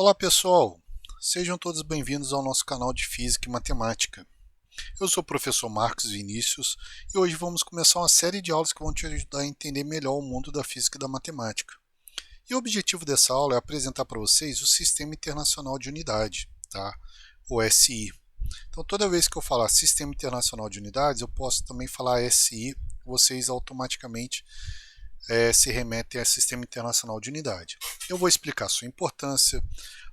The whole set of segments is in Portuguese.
Olá pessoal, sejam todos bem-vindos ao nosso canal de Física e Matemática. Eu sou o professor Marcos Vinícius e hoje vamos começar uma série de aulas que vão te ajudar a entender melhor o mundo da física e da matemática. E o objetivo dessa aula é apresentar para vocês o Sistema Internacional de Unidade, tá? O SI. Então toda vez que eu falar Sistema Internacional de Unidades, eu posso também falar SI, vocês automaticamente se remetem ao Sistema Internacional de Unidade. Eu vou explicar a sua importância,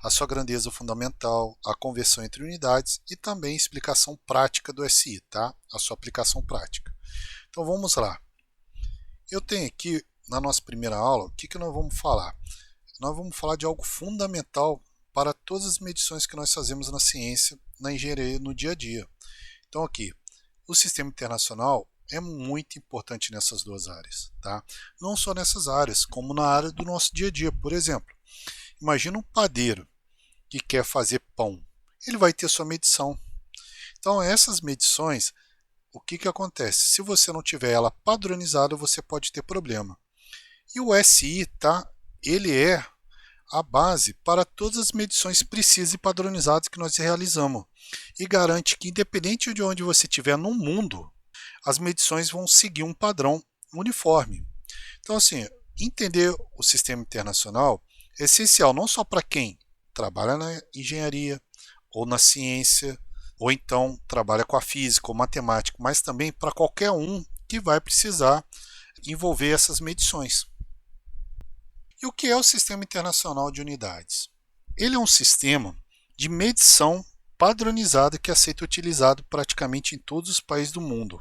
a sua grandeza fundamental, a conversão entre unidades e também explicação prática do SI, tá? A sua aplicação prática. Então vamos lá. Eu tenho aqui, na nossa primeira aula, o que nós vamos falar? Nós vamos falar de algo fundamental para todas as medições que nós fazemos na ciência, na engenharia, no dia a dia. Então aqui, o Sistema Internacional é muito importante nessas duas áreas, tá? Não só nessas áreas, como na área do nosso dia a dia. Por exemplo, imagina um padeiro que quer fazer pão. Ele vai ter sua medição. Então, essas medições, o que acontece? Se você não tiver ela padronizada, você pode ter problema. E o SI, tá? Ele é a base para todas as medições precisas e padronizadas que nós realizamos. E garante que, independente de onde você estiver no mundo, as medições vão seguir um padrão uniforme. Então, assim, entender o sistema internacional é essencial não só para quem trabalha na engenharia ou na ciência, ou então trabalha com a física ou matemática, mas também para qualquer um que vai precisar envolver essas medições. E o que é o Sistema Internacional de Unidades? Ele é um sistema de medição padronizado que é aceito utilizado praticamente em todos os países do mundo.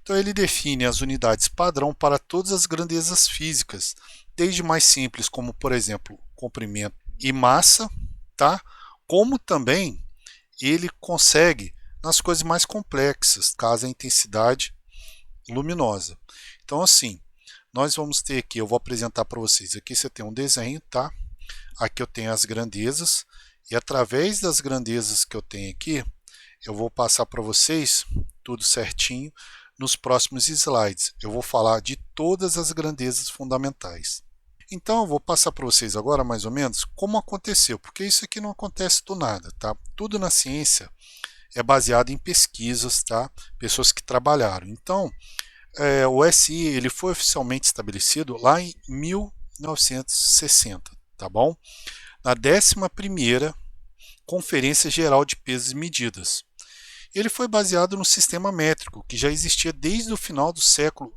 Então ele define as unidades padrão para todas as grandezas físicas, desde mais simples como, por exemplo, comprimento e massa, tá? Como também ele consegue nas coisas mais complexas, caso a intensidade luminosa. Então assim, nós vamos ter aqui, eu vou apresentar para vocês, aqui você tem um desenho, tá? Aqui eu tenho as grandezas, e através das grandezas que eu tenho aqui, eu vou passar para vocês tudo certinho nos próximos slides. Eu vou falar de todas as grandezas fundamentais. Então eu vou passar para vocês agora mais ou menos como aconteceu, porque isso aqui não acontece do nada, tá? Tudo na ciência é baseado em pesquisas, tá? Pessoas que trabalharam. Então, o SI ele foi oficialmente estabelecido lá em 1960, tá bom? Na 11ª Conferência Geral de Pesos e Medidas. Ele foi baseado no sistema métrico, que já existia desde o final do século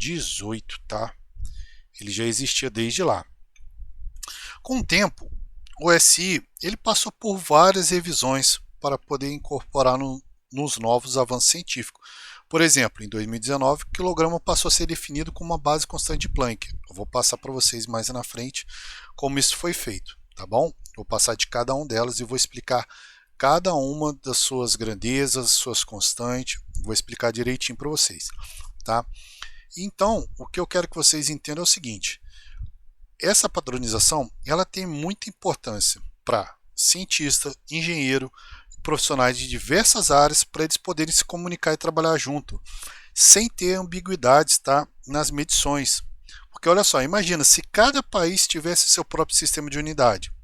XVIII, tá? Ele já existia desde lá. Com o tempo, o SI ele passou por várias revisões para poder incorporar nos novos avanços científicos. Por exemplo, em 2019, o quilograma passou a ser definido como uma base constante de Planck. Eu vou passar para vocês mais na frente como isso foi feito, tá bom? Vou passar de cada uma delas e vou explicar cada uma das suas grandezas, suas constantes, vou explicar direitinho para vocês, tá? Então, o que eu quero que vocês entendam é o seguinte: essa padronização, ela tem muita importância para cientista, engenheiro, profissionais de diversas áreas, para eles poderem se comunicar e trabalhar junto, sem ter ambiguidades, tá, nas medições. Porque olha só, imagina se cada país tivesse seu próprio sistema de unidade.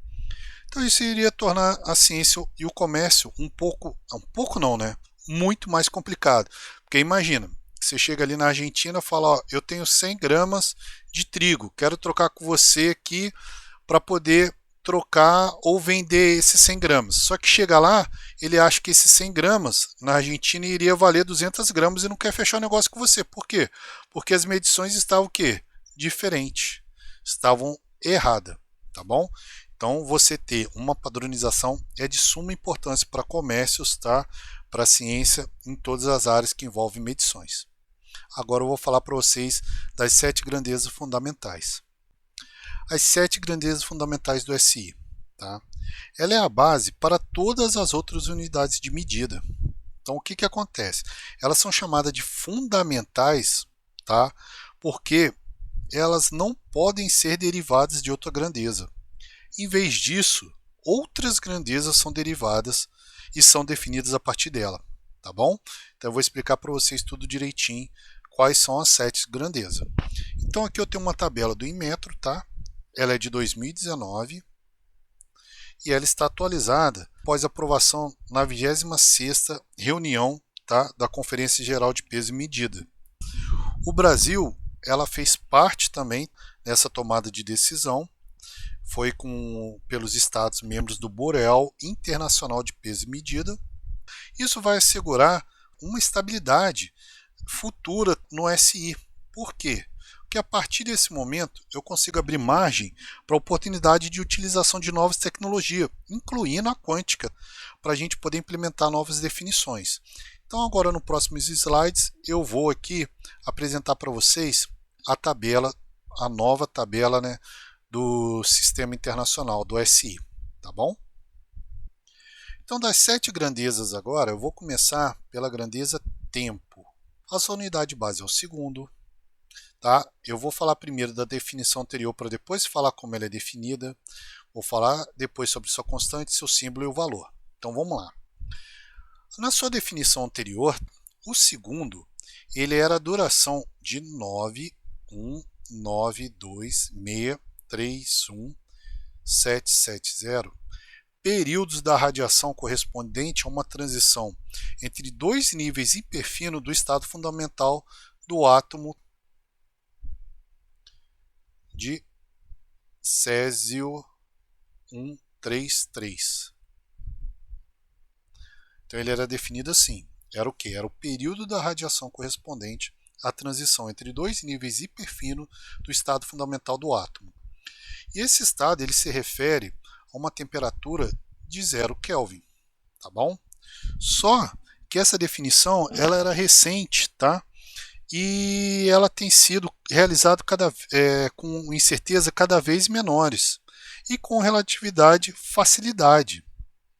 Então isso iria tornar a ciência e o comércio um pouco não, né? Muito mais complicado. Porque imagina, você chega ali na Argentina e fala, ó, eu tenho 100 gramas de trigo, quero trocar com você aqui para poder trocar ou vender esses 100 gramas. Só que chega lá, ele acha que esses 100 gramas na Argentina iria valer 200 gramas e não quer fechar o negócio com você. Por quê? Porque as medições estavam o quê? Diferentes. Estavam erradas, tá bom? Então, você ter uma padronização é de suma importância para comércios, tá? Para a ciência em todas as áreas que envolvem medições. Agora eu vou falar para vocês das 7 grandezas fundamentais. As 7 grandezas fundamentais do SI. Tá? Ela é a base para todas as outras unidades de medida. Então, o que acontece? Elas são chamadas de fundamentais, tá? Porque elas não podem ser derivadas de outra grandeza. Em vez disso, outras grandezas são derivadas e são definidas a partir dela, tá bom? Então eu vou explicar para vocês tudo direitinho quais são as 7 grandezas. Então aqui eu tenho uma tabela do Inmetro, tá? Ela é de 2019 e ela está atualizada após aprovação na 26ª reunião, tá, da Conferência Geral de Peso e Medida. O Brasil, ela fez parte também nessa tomada de decisão, foi pelos estados membros do Boreal Internacional de Peso e Medida. Isso vai assegurar uma estabilidade futura no SI. Por quê? Porque a partir desse momento eu consigo abrir margem para a oportunidade de utilização de novas tecnologias, incluindo a quântica, para a gente poder implementar novas definições. Então agora nos próximos slides eu vou aqui apresentar para vocês a tabela, a nova tabela, né, do Sistema Internacional, do SI, tá bom? Então das 7 grandezas agora, eu vou começar pela grandeza tempo. A sua unidade base é o segundo. Tá? Eu vou falar primeiro da definição anterior para depois falar como ela é definida. Vou falar depois sobre sua constante, seu símbolo e o valor. Então vamos lá. Na sua definição anterior, o segundo ele era a duração de 91926317770 períodos da radiação correspondente a uma transição entre dois níveis hiperfinos do estado fundamental do átomo de Césio 133. Então ele era definido assim. Era o que? Era o período da radiação correspondente à transição entre dois níveis hiperfinos do estado fundamental do átomo. E esse estado ele se refere a uma temperatura de 0 Kelvin, tá bom? Só que essa definição ela era recente, tá? E ela tem sido realizada com incerteza cada vez menores e com relatividade facilidade.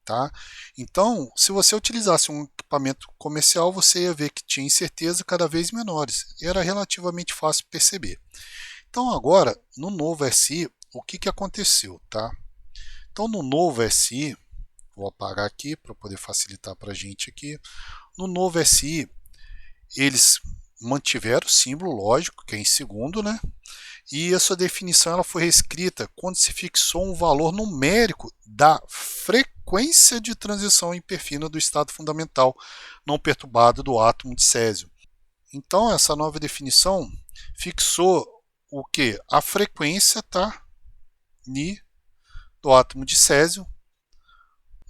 Tá? Então, se você utilizasse um equipamento comercial, você ia ver que tinha incerteza cada vez menores. E era relativamente fácil perceber. Então, agora, no novo SI, o que aconteceu? Tá? Então, no novo SI, vou apagar aqui para poder facilitar para a gente aqui. No novo SI, eles mantiveram o símbolo, lógico, que é em segundo, né? E a sua definição ela foi reescrita quando se fixou um valor numérico da frequência de transição hiperfina do estado fundamental não perturbado do átomo de césio. Então, essa nova definição fixou o que? A frequência, tá? Ni do átomo de césio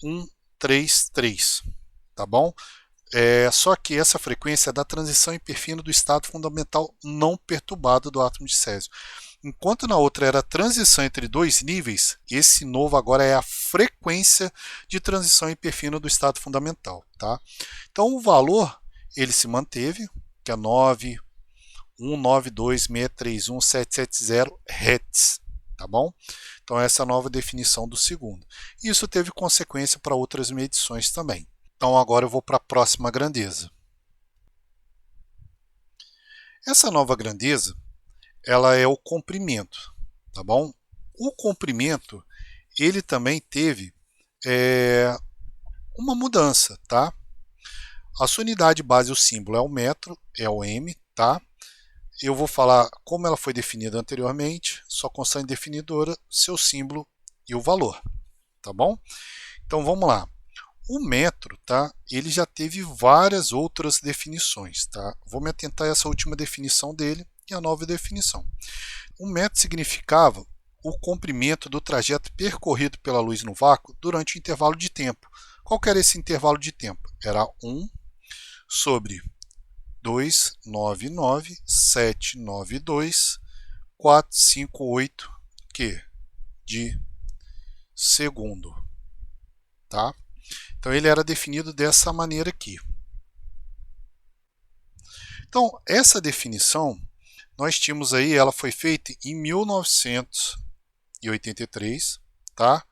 133, tá bom? Só que essa frequência é da transição hiperfina do estado fundamental não perturbado do átomo de césio. Enquanto na outra era a transição entre dois níveis, esse novo agora é a frequência de transição hiperfina do estado fundamental. Tá? Então o valor ele se manteve, que é 91926317770 Hz. Tá bom? Então essa é a nova definição do segundo. Isso teve consequência para outras medições também. Então agora eu vou para a próxima grandeza. Essa nova grandeza, ela é o comprimento, tá bom? O comprimento, ele também teve uma mudança, tá? A sua unidade base, o símbolo é o metro, é o M, tá? Eu vou falar como ela foi definida anteriormente, sua constante definidora, seu símbolo e o valor, tá bom? Então vamos lá. O metro, tá? Ele já teve várias outras definições, tá? Vou me atentar a essa última definição dele e a nova definição. O metro significava o comprimento do trajeto percorrido pela luz no vácuo durante o intervalo de tempo. Qual que era esse intervalo de tempo? Era 1 sobre 299.792.458 Q de segundo, tá? Então ele era definido dessa maneira aqui. Então essa definição nós tínhamos aí, ela foi feita em 1983, tá?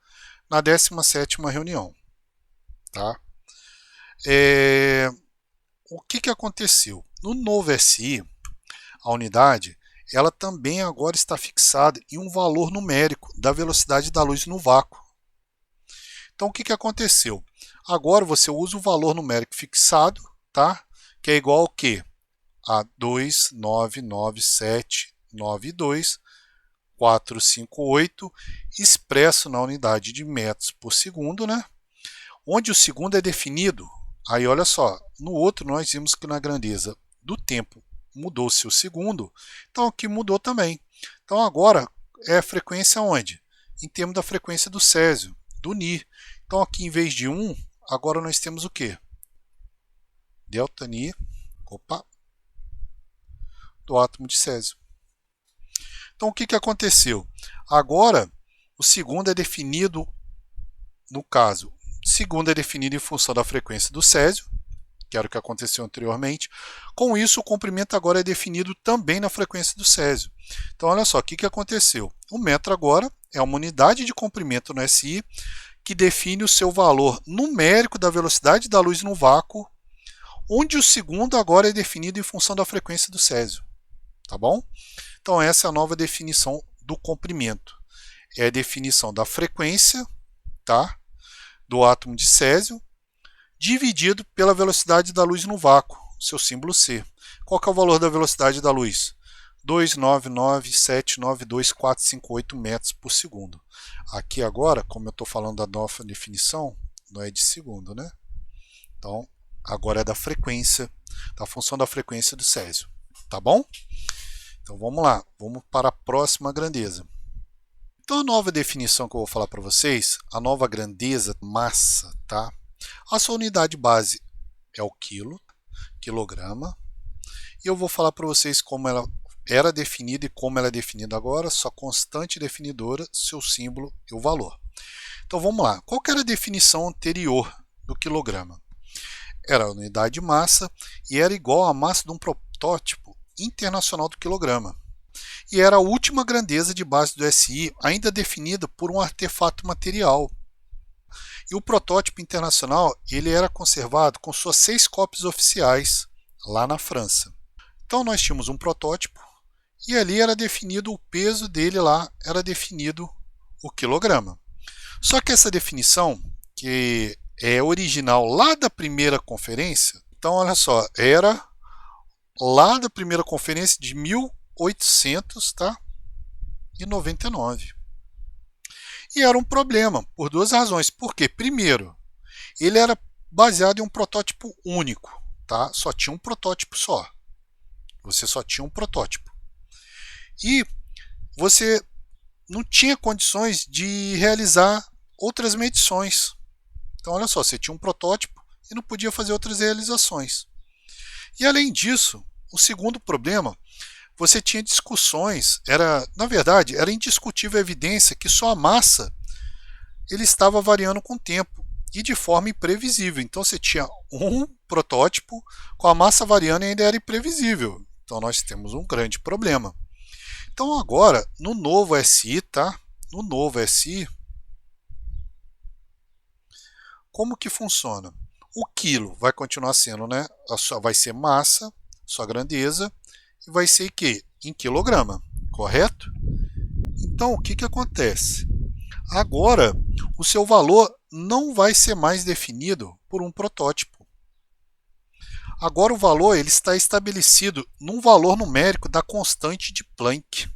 Na 17ª reunião, tá? O que aconteceu? No novo SI, a unidade, ela também agora está fixada em um valor numérico da velocidade da luz no vácuo. Então o que aconteceu? Agora você usa o valor numérico fixado, tá? Que é igual ao quê? A 299.792 458, expresso na unidade de metros por segundo, né? Onde o segundo é definido, aí olha só, no outro nós vimos que na grandeza do tempo mudou-se o segundo, então aqui mudou também. Então agora é a frequência onde? Em termos da frequência do césio, do Ni. Então aqui em vez de 1, agora nós temos o quê? Delta Ni, do átomo de césio. Então o que aconteceu? Agora o segundo é definido, no caso, segundo é definido em função da frequência do césio, que era o que aconteceu anteriormente. Com isso, o comprimento agora é definido também na frequência do césio. Então, olha só, o que aconteceu? O metro agora é uma unidade de comprimento no SI que define o seu valor numérico da velocidade da luz no vácuo, onde o segundo agora é definido em função da frequência do césio. Tá bom? Então, essa é a nova definição do comprimento. É a definição da frequência, tá? Do átomo de césio, dividido pela velocidade da luz no vácuo, seu símbolo C. Qual que é o valor da velocidade da luz? 299792458 metros por segundo. Aqui agora, como eu estou falando da nova definição, não é de segundo, né? Então, agora é da frequência, da função da frequência do césio. Tá bom? Então vamos lá, vamos para a próxima grandeza. Então a nova definição que eu vou falar para vocês, a nova grandeza, massa, tá? A sua unidade base é o quilograma, e eu vou falar para vocês como ela era definida e como ela é definida agora, sua constante definidora, seu símbolo e o valor. Então vamos lá, qual que era a definição anterior do quilograma? Era a unidade de massa e era igual à massa de um protótipo internacional do quilograma. E era a última grandeza de base do SI, ainda definida por um artefato material. E o protótipo internacional ele era conservado com suas 6 cópias oficiais lá na França. Então nós tínhamos um protótipo e ali era definido o peso dele lá, era definido o quilograma. Só que essa definição, que é original lá da primeira conferência, então olha só, era lá da primeira conferência de 1899. E era um problema, por duas razões. Por quê? Primeiro, ele era baseado em um protótipo único, tá? Só tinha um protótipo só. Você só tinha um protótipo. E você não tinha condições de realizar outras medições. Então, olha só, você tinha um protótipo e não podia fazer outras realizações. E além disso, o segundo problema, você tinha discussões, na verdade, era indiscutível a evidência que só a massa ele estava variando com o tempo e de forma imprevisível. Então você tinha um protótipo com a massa variando e ainda era imprevisível. Então nós temos um grande problema. Então agora, no novo SI, tá? No novo SI, como que funciona? O quilo vai continuar sendo, né? Vai ser massa, sua grandeza, e vai ser que? Em quilograma, correto? Então, o que acontece? Agora, o seu valor não vai ser mais definido por um protótipo. Agora o valor ele está estabelecido num valor numérico da constante de Planck.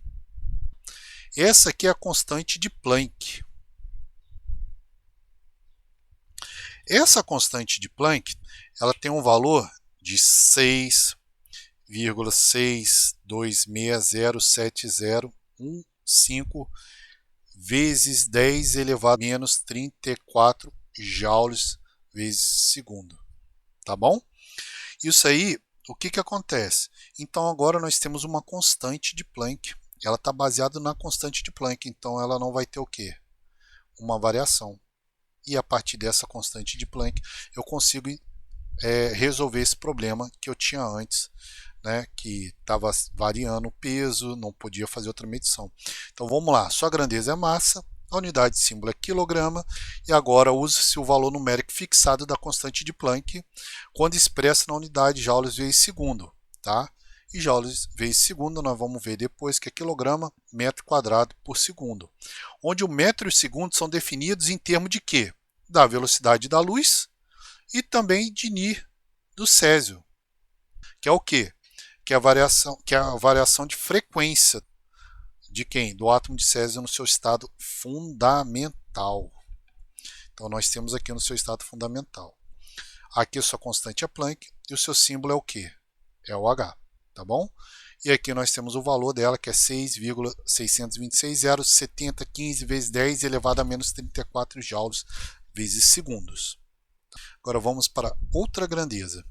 Essa aqui é a constante de Planck. Essa constante de Planck ela tem um valor de 6,62607015 vezes 10 elevado a menos 34 joules vezes segundo. Tá bom? Isso aí, o que acontece? Então agora nós temos uma constante de Planck. Ela está baseada na constante de Planck, então ela não vai ter o quê? Uma variação. E a partir dessa constante de Planck eu consigo resolver esse problema que eu tinha antes, né, que estava variando o peso, não podia fazer outra medição. Então vamos lá, sua grandeza é massa, a unidade de símbolo é quilograma, e agora usa-se o valor numérico fixado da constante de Planck, quando expressa na unidade joules vezes segundo. Tá? E joules vezes segundo nós vamos ver depois que é quilograma metro quadrado por segundo. Onde o metro e o segundo são definidos em termos de quê? Da velocidade da luz e também de Ni do césio, que é o quê? Que é a variação de frequência De quem? Do átomo de Césio no seu estado fundamental. Então nós temos aqui no seu estado fundamental. Aqui a sua constante é Planck e o seu símbolo é o quê? É o H, tá bom? E aqui nós temos o valor dela, que é 6,626,070 15 vezes 10 elevado a menos 34 joules vezes segundos. Agora vamos para outra grandeza.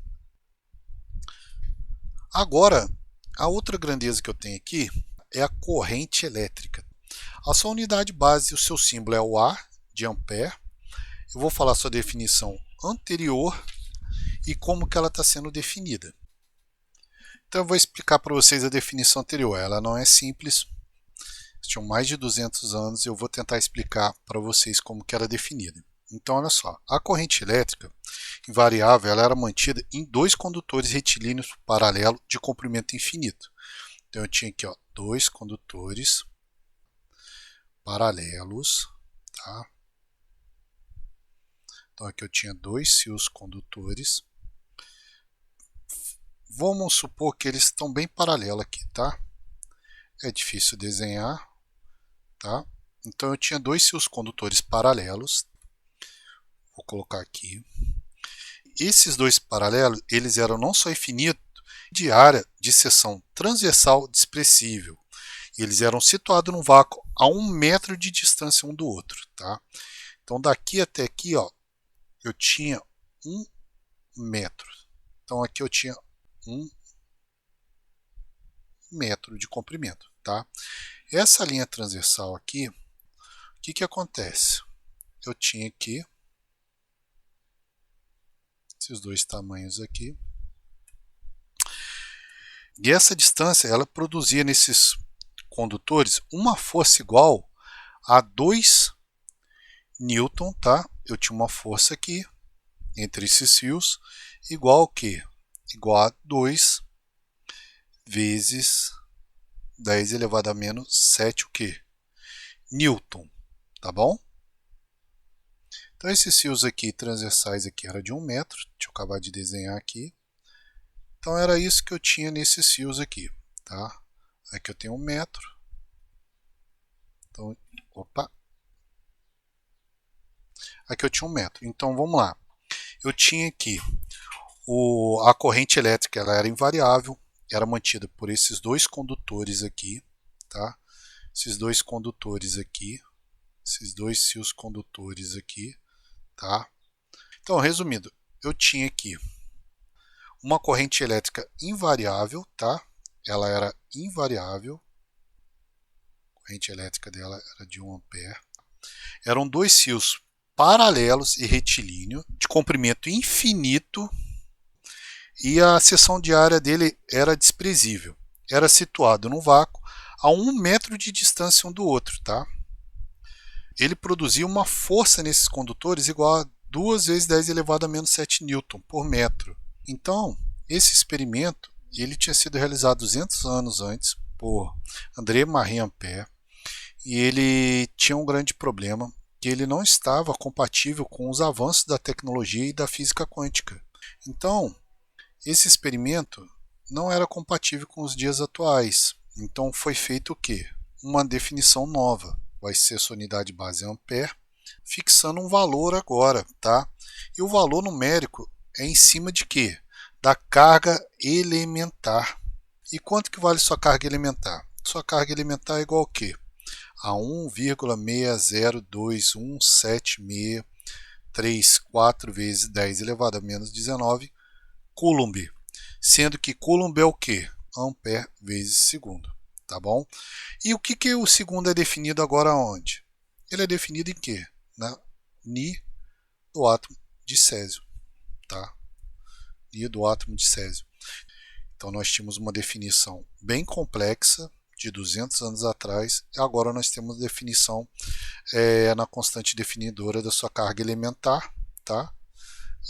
Agora, a outra grandeza que eu tenho aqui é a corrente elétrica. A sua unidade base, o seu símbolo é o A, de ampere. Eu vou falar a sua definição anterior e como que ela está sendo definida. Então eu vou explicar para vocês a definição anterior. Ela não é simples, tinham mais de 200 anos e eu vou tentar explicar para vocês como que era definida. Então olha só, a corrente elétrica invariável ela era mantida em dois condutores retilíneos paralelos de comprimento infinito. Então eu tinha aqui ó, dois condutores paralelos, tá? Então aqui eu tinha dois fios condutores. Vamos supor que eles estão bem paralelos aqui, tá? É difícil desenhar, tá? Então eu tinha dois fios condutores paralelos. Vou colocar aqui. Esses dois paralelos, eles eram não só infinitos, de área de seção transversal desprezível. Eles eram situados num vácuo a 1 metro de distância um do outro, tá? Então daqui até aqui, ó, eu tinha 1 metro. Então aqui eu tinha 1 metro de comprimento, tá? Essa linha transversal aqui, o que acontece? Eu tinha aqui esses dois tamanhos aqui. E essa distância, ela produzia nesses condutores uma força igual a 2 newton, tá? Eu tinha uma força aqui entre esses fios igual ao quê? Igual a 2 vezes 10 elevado a menos 7 o quê? Newton, tá bom? Então esses fios aqui transversais aqui era de 1 metro, deixa eu acabar de desenhar aqui. Então era isso que eu tinha nesses fios aqui, tá? Aqui eu tenho 1 metro. Então, opa. Aqui eu tinha 1 metro. Então vamos lá. Eu tinha aqui a corrente elétrica, ela era invariável, era mantida por esses dois condutores aqui, tá? Esses dois condutores aqui, esses dois fios condutores aqui, tá? Então, resumindo, eu tinha aqui uma corrente elétrica invariável, tá? Ela era invariável. A corrente elétrica dela era de 1 ampere. Eram dois fios paralelos e retilíneo, de comprimento infinito, e a seção de área dele era desprezível. Era situado no vácuo a 1 metro de distância um do outro, tá? Ele produzia uma força nesses condutores igual a 2 vezes 10 elevado a menos 7 newton por metro. Então, esse experimento ele tinha sido realizado 200 anos antes por André-Marie Ampère e ele tinha um grande problema, que ele não estava compatível com os avanços da tecnologia e da física quântica. Então, esse experimento não era compatível com os dias atuais. Então foi feito o quê? Uma definição nova. Vai ser sua unidade base ampere, fixando um valor agora, tá? E o valor numérico é em cima de quê? Da carga elementar. E quanto que vale sua carga elementar? Sua carga elementar é igual a quê? A 1,6021763 vezes 10 elevado a menos 19 Coulomb, sendo que Coulomb é o que? Ampere vezes segundo, tá bom? E o que o segundo é definido agora onde? Ele é definido em quê? Na Ni do átomo de Césio, tá? Ni do átomo de Césio. Então nós tínhamos uma definição bem complexa de 200 anos atrás e agora nós temos definição na constante definidora da sua carga elementar, tá?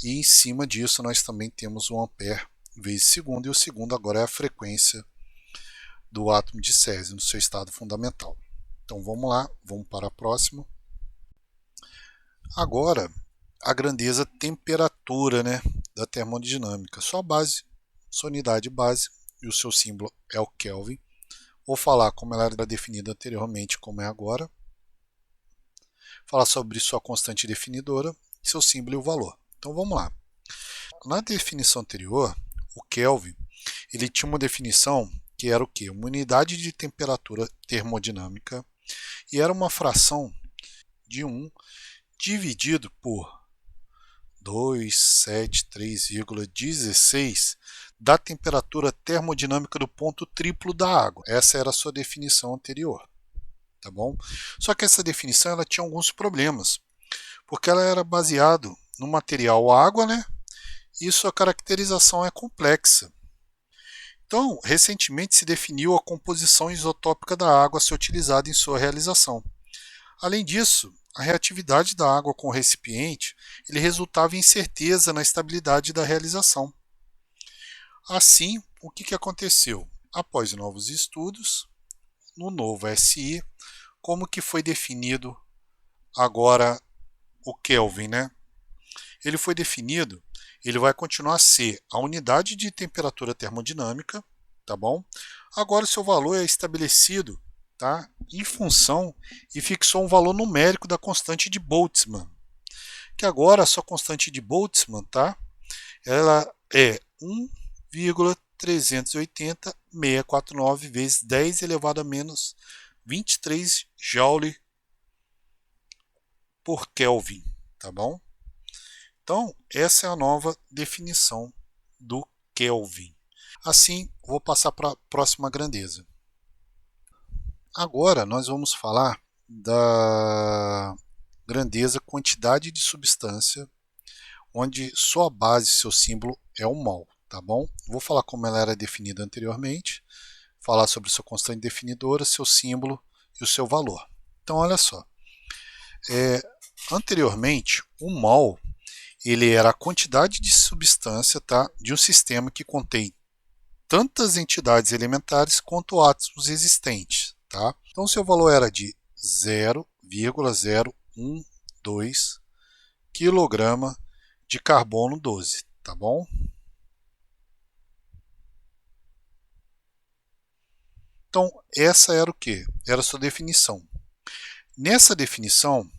E em cima disso nós também temos o ampere vezes segundo, e o segundo agora é a frequência do átomo de Césio no seu estado fundamental. Então vamos lá, vamos para a próxima. Agora, a grandeza temperatura, né, da termodinâmica. Sua base, sua unidade base, e o seu símbolo é o Kelvin. Vou falar como ela era definida anteriormente, como é agora. Falar sobre sua constante definidora, seu símbolo e o valor. Então vamos lá. Na definição anterior, o Kelvin, ele tinha uma definição que era o quê? Uma unidade de temperatura termodinâmica e era uma fração de 1 dividido por 273,16 da temperatura termodinâmica do ponto triplo da água. Essa era a sua definição anterior, tá bom? Só que essa definição ela tinha alguns problemas, porque ela era baseada no material água, né? E sua caracterização é complexa. Então, recentemente se definiu a composição isotópica da água a ser utilizada em sua realização. Além disso, a reatividade da água com o recipiente ele resultava em incerteza na estabilidade da realização. Assim, o que aconteceu? Após novos estudos, no novo SI, como que foi definido agora o Kelvin, né? Ele foi definido, ele vai continuar a ser a unidade de temperatura termodinâmica, tá bom? Agora o seu valor é estabelecido, tá? Em função e fixou um valor numérico da constante de Boltzmann, que agora a sua constante de Boltzmann, tá? Ela é 1,380649 vezes 10 elevado a menos 23 Joule por Kelvin, tá bom? Então, essa é a nova definição do Kelvin. Assim, vou passar para a próxima grandeza. Agora, nós vamos falar da grandeza quantidade de substância, onde sua base, seu símbolo é o mol, tá bom? Vou falar como ela era definida anteriormente, falar sobre sua constante definidora, seu símbolo e o seu valor. Então, olha só. Anteriormente, o mol ele era a quantidade de substância, tá, de um sistema que contém tantas entidades elementares quanto átomos existentes. Tá? Então, seu valor era de 0,012 kg de carbono 12. Tá bom? Então, essa era o que? Era a sua definição. Nessa definição,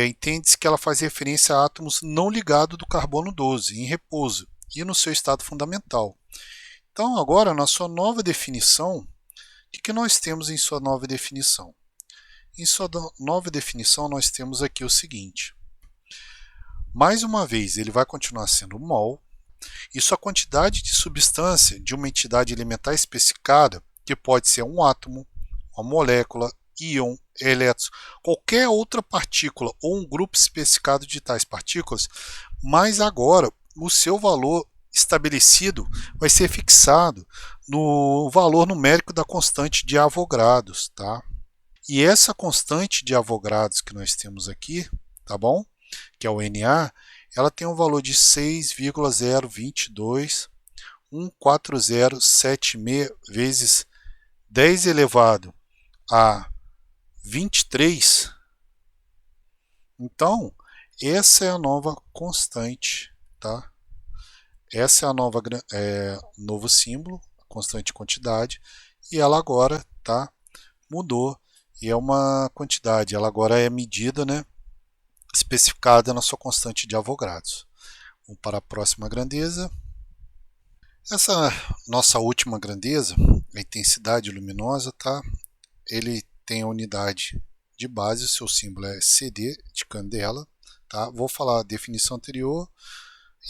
entende-se que ela faz referência a átomos não ligados do carbono 12, em repouso, e no seu estado fundamental. Então, agora, na sua nova definição, o que nós temos em sua nova definição? Em sua nova definição, nós temos aqui o seguinte. Mais uma vez, ele vai continuar sendo mol, e sua quantidade de substância de uma entidade elementar especificada, que pode ser um átomo, uma molécula, íon, elétron, qualquer outra partícula ou um grupo especificado de tais partículas, mas agora o seu valor estabelecido vai ser fixado no valor numérico da constante de Avogadros, tá? E essa constante de Avogadros que nós temos aqui, tá bom? Que é o Na, ela tem um valor de 6,021407 vezes 10 elevado a 23. Então, essa é a nova constante, tá? Essa é a nova novo símbolo, constante quantidade, e ela agora tá mudou e é uma quantidade. Ela agora é medida, né, especificada na sua constante de Avogadros. Vamos para a próxima grandeza. Essa nossa última grandeza, a intensidade luminosa, tá? Ele tem a unidade de base, o seu símbolo é CD de candela, tá? Vou falar a definição anterior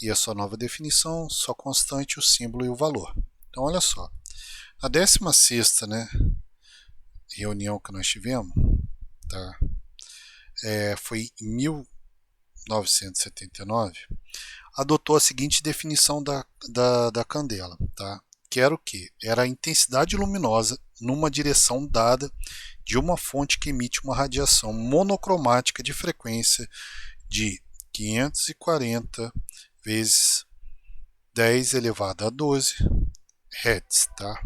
e a sua nova definição, sua constante, o símbolo e o valor. Então, olha só. Na 16ª, né, reunião que nós tivemos, tá? Foi em 1979, adotou a seguinte definição da candela, tá? Que era o quê? Era a intensidade luminosa numa direção dada de uma fonte que emite uma radiação monocromática de frequência de 540 vezes 10 elevado a 12 Hz, tá?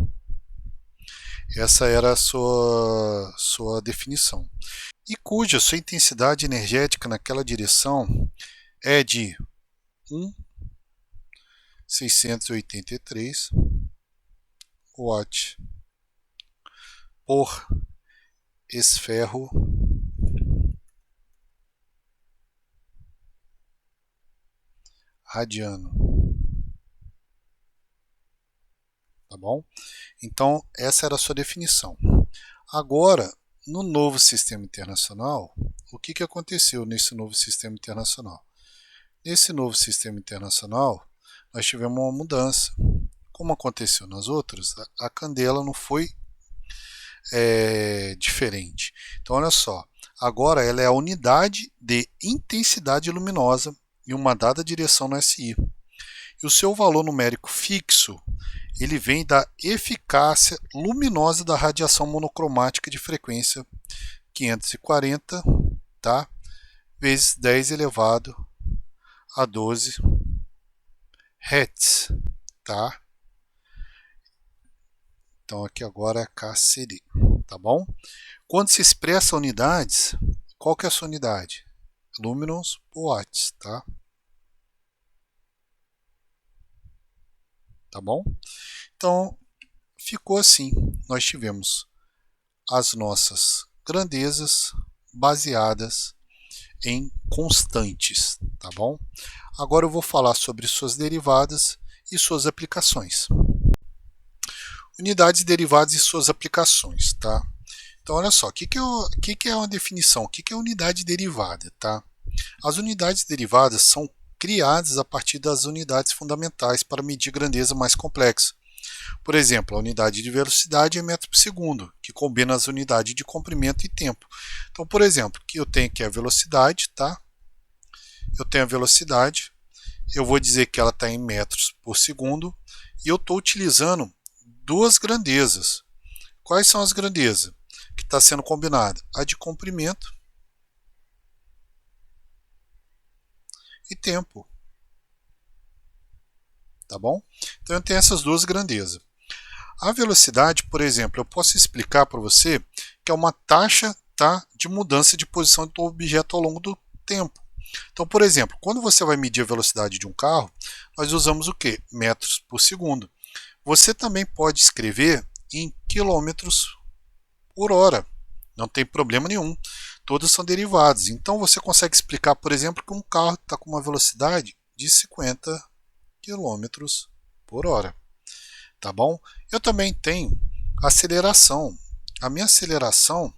Essa era a sua definição. E cuja sua intensidade energética naquela direção é de 1.683 watt por esferro radiano. Tá bom? Então, essa era a sua definição. Agora, no novo sistema internacional, o que aconteceu nesse novo sistema internacional? Nesse novo sistema internacional, nós tivemos uma mudança. Como aconteceu nas outras, a candela não foi diferente. Então, olha só, agora ela é a unidade de intensidade luminosa em uma dada direção no SI. E o seu valor numérico fixo, ele vem da eficácia luminosa da radiação monocromática de frequência 540, tá? Vezes 10 elevado a 12 Hz, tá? Então aqui agora é KCD, tá bom? Quando se expressa unidades, qual que é a sua unidade? Lumens por watts, tá? Tá bom? Então, ficou assim. Nós tivemos as nossas grandezas baseadas em constantes, tá bom? Agora eu vou falar sobre suas derivadas e suas aplicações. Unidades, derivadas e suas aplicações, tá? Então, olha só, o que é uma definição? O que é unidade derivada, tá? As unidades derivadas são criadas a partir das unidades fundamentais para medir grandeza mais complexa. Por exemplo, a unidade de velocidade é metro por segundo, que combina as unidades de comprimento e tempo. Então, por exemplo, que eu tenho aqui a velocidade, tá? Eu tenho a velocidade, eu vou dizer que ela está em metros por segundo, e eu estou utilizando duas grandezas. Quais são as grandezas que está sendo combinada? A de comprimento e tempo. Tá bom? Então eu tenho essas duas grandezas. A velocidade, por exemplo, eu posso explicar para você que é uma taxa, tá, de mudança de posição do objeto ao longo do tempo. Então, por exemplo, quando você vai medir a velocidade de um carro, nós usamos o quê? Metros por segundo. Você também pode escrever em quilômetros por hora. Não tem problema nenhum. Todas são derivadas. Então você consegue explicar, por exemplo, que um carro está com uma velocidade de 50 quilômetros por hora. Tá bom? Eu também tenho aceleração. A minha aceleração,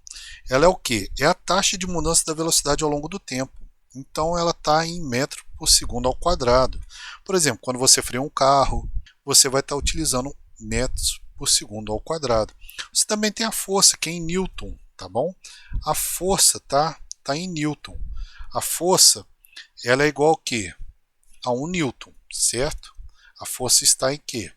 ela é o quê? É a taxa de mudança da velocidade ao longo do tempo. Então ela está em metro por segundo ao quadrado. Por exemplo, quando você freia um carro, você vai estar utilizando metros por segundo ao quadrado. Você também tem a força, que é em Newton, tá bom? A força tá em Newton. A força, ela é igual ao quê? A 1 Newton, certo? A força está em quê?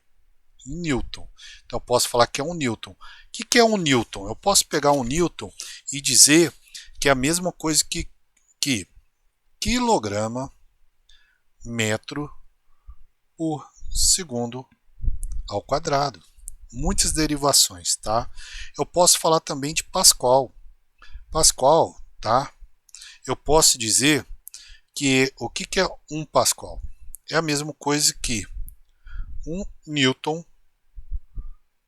Em Newton. Então eu posso falar que é 1 Newton. O que é 1 Newton? Eu posso pegar 1 Newton e dizer que é a mesma coisa que quilograma metro por segundo ao quadrado. Muitas derivações, tá? Eu posso falar também de Pascal. Pascal, tá? Eu posso dizer que o que é 1 Pascal? É a mesma coisa que 1 Newton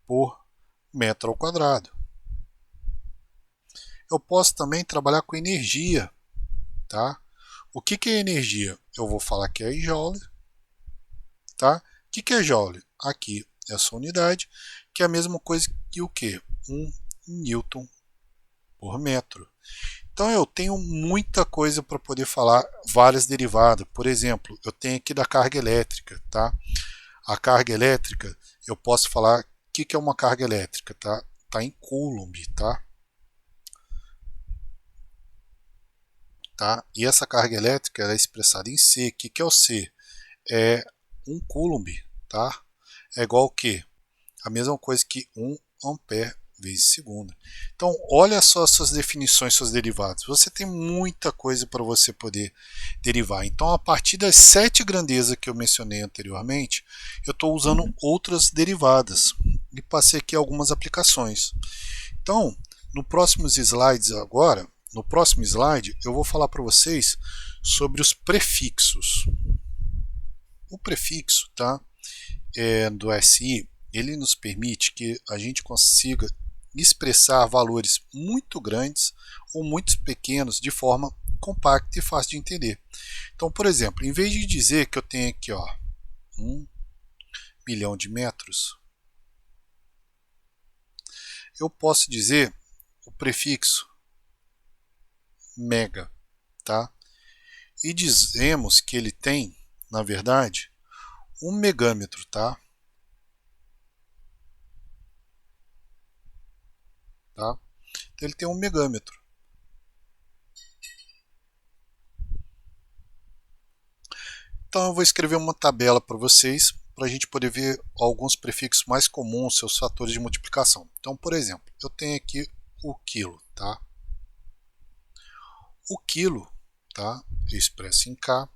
por metro ao quadrado. Eu posso também trabalhar com energia, tá? O que é energia? Eu vou falar que é joule, tá? O que é joule? Aqui essa unidade, que é a mesma coisa que o que? 1 Newton por metro. Então eu tenho muita coisa para poder falar, várias derivadas. Por exemplo, eu tenho aqui da carga elétrica, tá? A carga elétrica, eu posso falar o que é uma carga elétrica, tá? Tá em Coulomb, tá? Tá? E essa carga elétrica ela é expressada em C. O que é o C? É 1 Coulomb, tá? É igual ao que? A mesma coisa que 1 ampere vezes segundo. Então, olha só as suas definições, suas derivadas. Você tem muita coisa para você poder derivar. Então, a partir das 7 grandezas que eu mencionei anteriormente, eu estou usando outras derivadas e passei aqui algumas aplicações. Então, no próximos slides agora, no próximo slide, eu vou falar para vocês sobre os prefixos. O prefixo, tá, do SI, ele nos permite que a gente consiga expressar valores muito grandes ou muito pequenos de forma compacta e fácil de entender. Então, por exemplo, em vez de dizer que eu tenho aqui 1 milhão de metros, eu posso dizer o prefixo mega, tá? E dizemos que ele tem, na verdade, 1 megâmetro, tá? Então ele tem 1 megâmetro. Então eu vou escrever uma tabela para vocês, para a gente poder ver alguns prefixos mais comuns, seus fatores de multiplicação. Então, por exemplo, eu tenho aqui o quilo, tá? O quilo, tá? Eu expresso em K,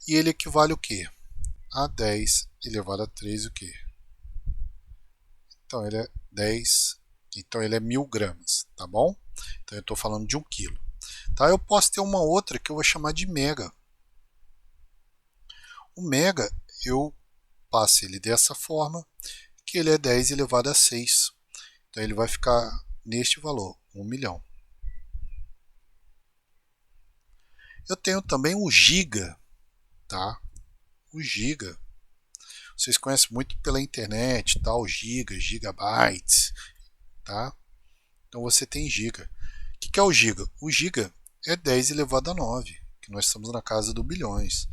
e ele equivale o quê? A 10 elevado a 3 o quê? Então ele é 10, então ele é 1000 gramas, tá bom? Então eu estou falando de 1 quilo. Tá? Eu posso ter uma outra que eu vou chamar de mega. O mega, eu passo ele dessa forma, que ele é 10 elevado a 6. Então ele vai ficar neste valor, 1 milhão. Eu tenho também o giga, tá? O giga. Vocês conhecem muito pela internet, tá? O giga, gigabytes, tá? Então você tem giga. O que é o giga? O giga é 10 elevado a 9, que nós estamos na casa do bilhões.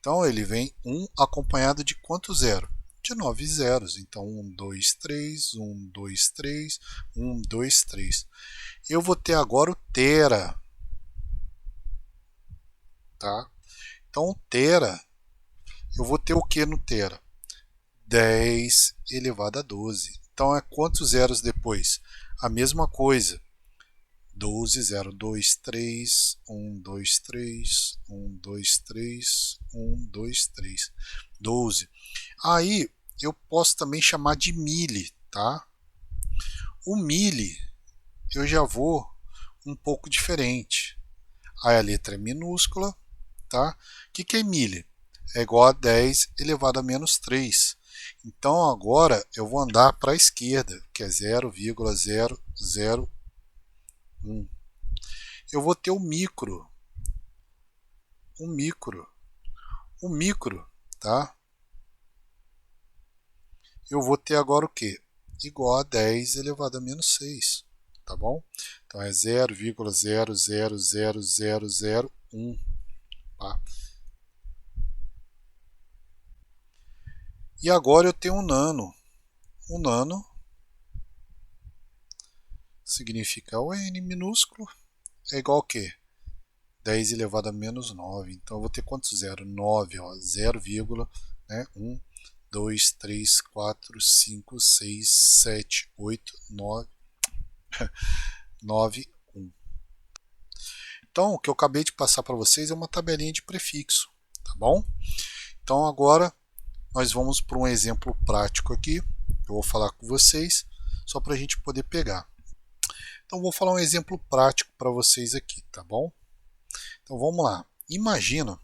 Então ele vem 1 acompanhado de quanto zero? De 9 zeros. Então 1, 2, 3, 1, 2, 3, 1, 2, 3. Eu vou ter agora o tera. Tá? Então o tera, eu vou ter o que no tera? 10 elevado a 12. Então é quantos zeros depois? A mesma coisa. 12, 0, 2, 3, 1, 2, 3, 1, 2, 3, 1, 2, 3, 12. Aí eu posso também chamar de mili, tá? O mili eu já vou um pouco diferente. Aí a letra é minúscula, tá? O que é mili? É igual a 10 elevado a menos 3. Então agora eu vou andar para a esquerda, que é 0,001. Eu vou ter o micro. O micro, tá? Eu vou ter agora o quê? Igual a 10 elevado a menos 6, tá bom? Então é 0,000001, tá? E agora eu tenho um nano. O nano significa o n minúsculo é igual a quê? 10 elevado a menos 9. Então eu vou ter quantos zero? 9, ó, 0, né? 1, 2, 3, 4, 5, 6, 7, 8, 9, 9, 1. Então o que eu acabei de passar para vocês é uma tabelinha de prefixo, tá bom? Então agora nós vamos para um exemplo prático aqui. Eu vou falar com vocês só para a gente poder pegar. Então vou falar um exemplo prático para vocês aqui, tá bom? Então vamos lá. Imagina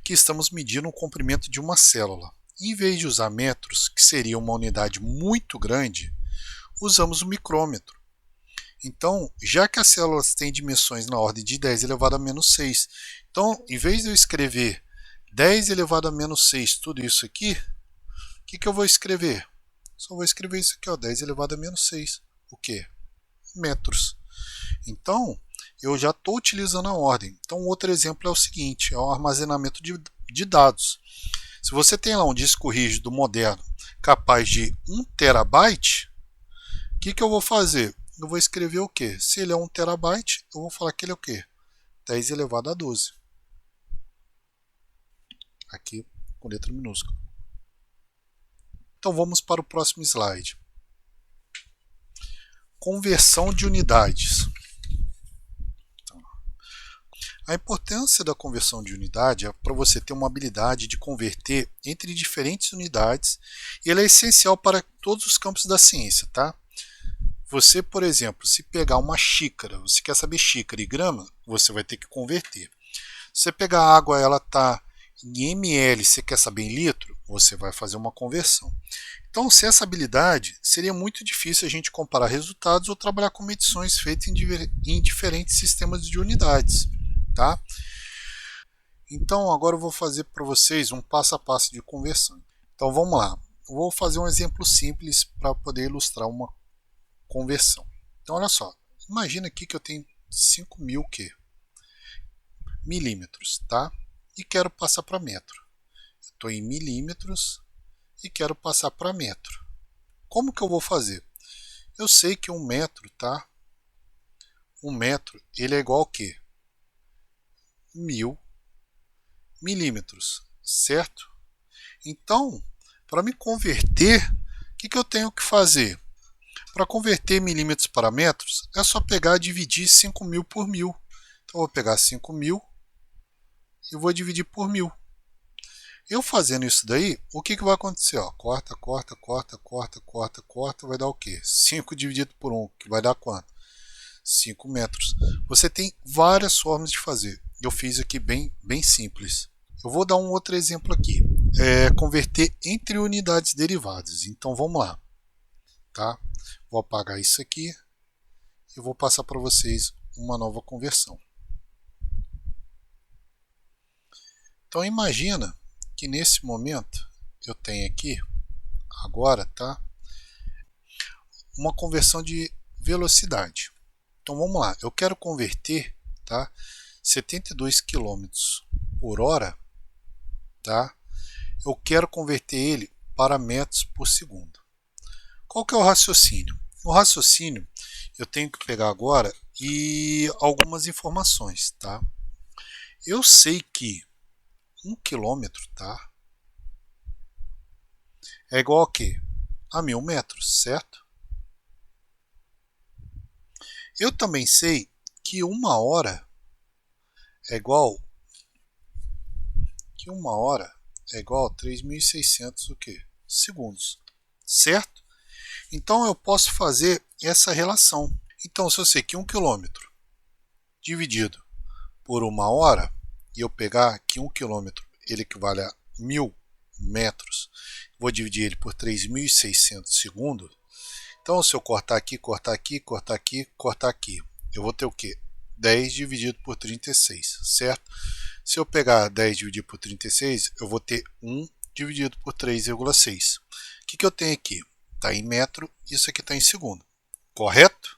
que estamos medindo o comprimento de uma célula. Em vez de usar metros, que seria uma unidade muito grande, usamos o micrômetro. Então, já que as células têm dimensões na ordem de 10 elevado a menos 6, então, em vez de eu escrever 10 elevado a menos 6, tudo isso aqui, o que eu vou escrever? Só vou escrever isso aqui, ó, 10 elevado a menos 6. O quê? Metros. Então, eu já estou utilizando a ordem. Então, outro exemplo é o seguinte, é o armazenamento de dados. Se você tem lá um disco rígido moderno capaz de 1 terabyte, o que eu vou fazer? Eu vou escrever o quê? Se ele é 1 terabyte, eu vou falar que ele é o quê? 10 elevado a 12. Aqui com letra minúscula. Então vamos para o próximo slide. Conversão de unidades. A importância da conversão de unidade é para você ter uma habilidade de converter entre diferentes unidades e ela é essencial para todos os campos da ciência, tá? Você, por exemplo, se pegar uma xícara, você quer saber xícara e grama, você vai ter que converter. Se você pegar a água, ela está em ml, você quer saber em litro, você vai fazer uma conversão. Então, sem essa habilidade, seria muito difícil a gente comparar resultados ou trabalhar com medições feitas em diferentes sistemas de unidades. Tá? Então, agora eu vou fazer para vocês um passo a passo de conversão. Então, vamos lá. Eu vou fazer um exemplo simples para poder ilustrar uma conversão. Então, olha só. Imagina aqui que eu tenho 5.000 milímetros, tá? E quero passar para metro. Estou em milímetros e quero passar para metro. Como que eu vou fazer? Eu sei que 1 metro, tá? 1 metro, ele é igual a quê? 1.000 milímetros, certo? Então, para me converter, o que eu tenho que fazer? Para converter milímetros para metros, é só pegar e dividir 5.000 por 1.000. Então, eu vou pegar 5.000 e vou dividir por 1.000. Eu fazendo isso daí, o que vai acontecer? Ó, corta, corta, corta, corta, corta, corta, vai dar o quê? 5 dividido por 1, que vai dar quanto? 5 metros. Você tem várias formas de fazer. Eu fiz aqui bem simples. Eu vou dar um outro exemplo aqui. Converter entre unidades derivadas. Então vamos lá. Tá? Vou apagar isso aqui e vou passar para vocês uma nova conversão. Então imagina que nesse momento eu tenho aqui agora, tá? Uma conversão de velocidade. Então vamos lá, eu quero converter, tá? 72 km por hora, tá? Eu quero converter ele para metros por segundo. Qual que é o raciocínio? O raciocínio eu tenho que pegar agora e algumas informações, tá? Eu sei que 1 quilômetro, tá? É igual a quê? A 1.000 metros, certo? Eu também sei que 1 hora é igual a 3.600 o quê? Segundos, certo? Então eu posso fazer essa relação. Então se eu sei que 1 quilômetro dividido por 1 hora, e eu pegar que 1 quilômetro ele equivale a 1.000 metros, vou dividir ele por 3.600 segundos. Então se eu cortar aqui, cortar aqui, cortar aqui, cortar aqui, eu vou ter o quê? 10 dividido por 36, certo? Se eu pegar 10 dividido por 36, eu vou ter 1 dividido por 3,6. O que eu tenho aqui? Está em metro, isso aqui está em segundo, correto?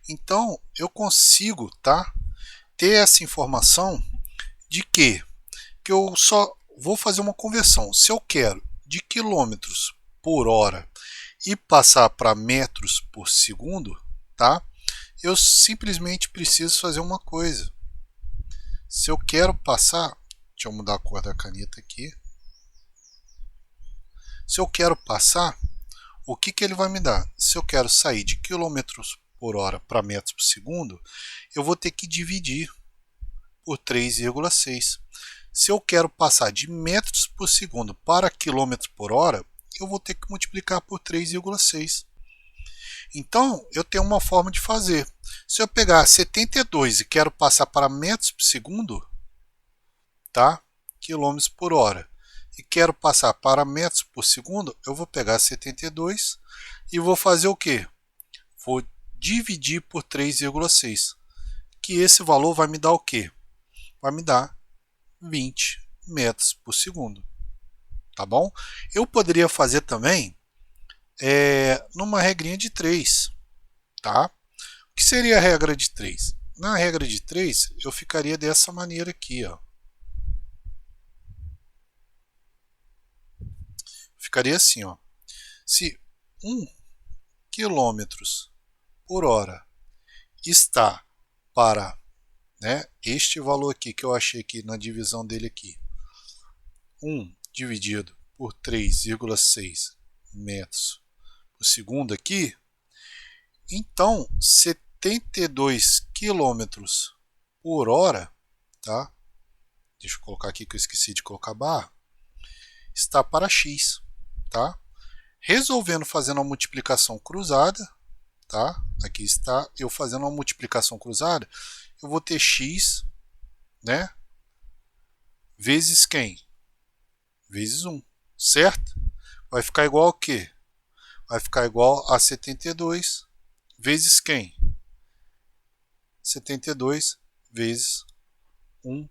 Então eu consigo, tá, ter essa informação de que eu só vou fazer uma conversão. Se eu quero de quilômetros por hora e passar para metros por segundo, tá? Eu simplesmente preciso fazer uma coisa. Se eu quero passar, deixa eu mudar a cor da caneta aqui. Se eu quero passar, o que ele vai me dar? Se eu quero sair de quilômetros por hora para metros por segundo, eu vou ter que dividir por 3,6. Se eu quero passar de metros por segundo para quilômetros por hora, eu vou ter que multiplicar por 3,6. Então, eu tenho uma forma de fazer. Se eu pegar 72 e quero passar para metros por segundo, tá? Quilômetros por hora, e quero passar para metros por segundo, eu vou pegar 72 e vou fazer o quê? Vou dividir por 3,6. Que esse valor vai me dar o quê? Vai me dar 20 metros por segundo. Tá bom? Eu poderia fazer também numa regrinha de 3. Tá? O que seria a regra de 3? Na regra de 3, eu ficaria dessa maneira aqui. Ó. Ficaria assim. Ó. Se 1 quilômetros por hora está para, né, este valor aqui que eu achei aqui na divisão dele aqui, 1 dividido por 3,6 metros por segundo aqui, então 72 quilômetros por hora, tá? Deixa eu colocar aqui que eu esqueci de colocar barra, está para x, tá? Resolvendo fazendo uma multiplicação cruzada, tá? Aqui está eu fazendo uma multiplicação cruzada, eu vou ter x, né? Vezes quem? Vezes 1, certo? Vai ficar igual ao quê? Vai ficar igual a 72 vezes quem? 72 vezes 1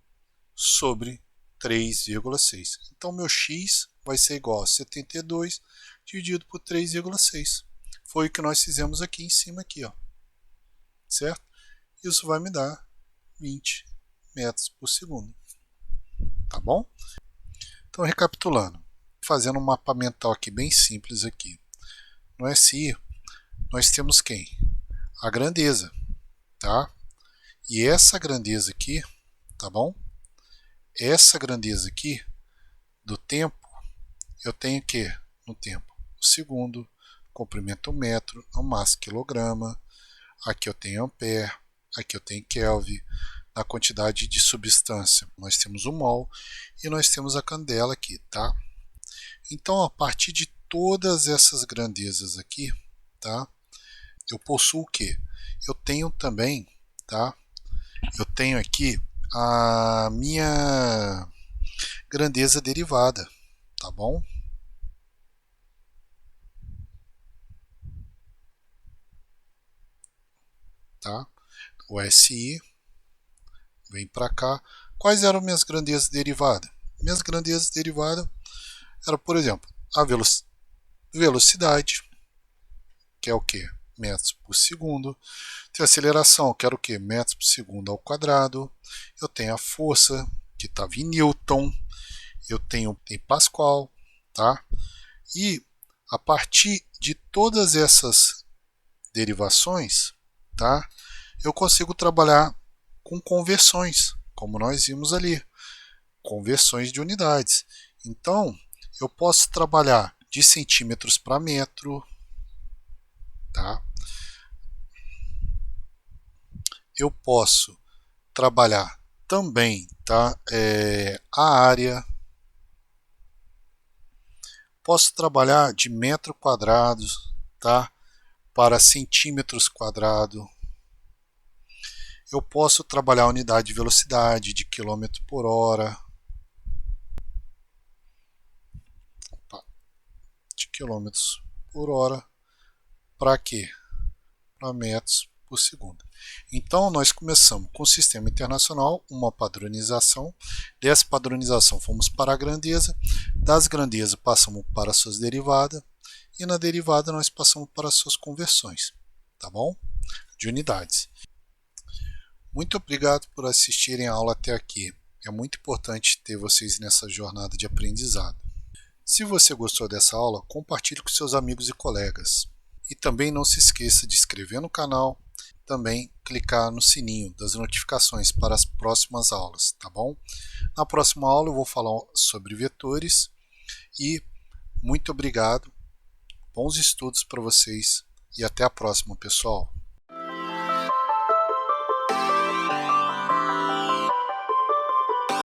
sobre 3,6. Então, meu x vai ser igual a 72 dividido por 3,6. Foi o que nós fizemos aqui em cima, aqui, ó. Certo? Isso vai me dar 20 metros por segundo. Tá bom? Então, recapitulando, fazendo um mapa mental aqui bem simples aqui. No SI, nós temos quem? A grandeza, tá? E essa grandeza aqui, tá bom? Essa grandeza aqui do tempo, eu tenho que no tempo o segundo, comprimento metro, a massa quilograma, aqui eu tenho ampere, aqui eu tenho Kelvin, na quantidade de substância nós temos o mol e nós temos a candela aqui, tá? Então, a partir de todas essas grandezas aqui, tá? Eu possuo o que? Eu tenho também, tá? Eu tenho aqui a minha grandeza derivada, tá bom? Tá? O SI vem para cá. Quais eram minhas grandezas derivadas? Minhas grandezas derivadas eram, por exemplo, a velocidade, que é o que? Metros por segundo. Tem a aceleração, que era o que? Metros por segundo ao quadrado. Eu tenho a força, que estava em Newton. Eu tenho em Pascal, tá? E a partir de todas essas derivações, tá? Eu consigo trabalhar com conversões, como nós vimos ali, conversões de unidades. Então, eu posso trabalhar de centímetros para metro, tá? Eu posso trabalhar também, tá? A área. Posso trabalhar de metro quadrado, tá? Para centímetros quadrado. Eu posso trabalhar a unidade de velocidade de quilômetro por hora. De quilômetros por hora. Para quê? Para metros por segundo. Então, nós começamos com o sistema internacional, uma padronização. Dessa padronização, fomos para a grandeza. Das grandezas, passamos para as suas derivadas. E na derivada, nós passamos para as suas conversões. Tá bom? De unidades. Muito obrigado por assistirem a aula até aqui. É muito importante ter vocês nessa jornada de aprendizado. Se você gostou dessa aula, compartilhe com seus amigos e colegas. E também não se esqueça de se inscrever no canal, também clicar no sininho das notificações para as próximas aulas, tá bom? Na próxima aula eu vou falar sobre vetores e muito obrigado, bons estudos para vocês e até a próxima, pessoal!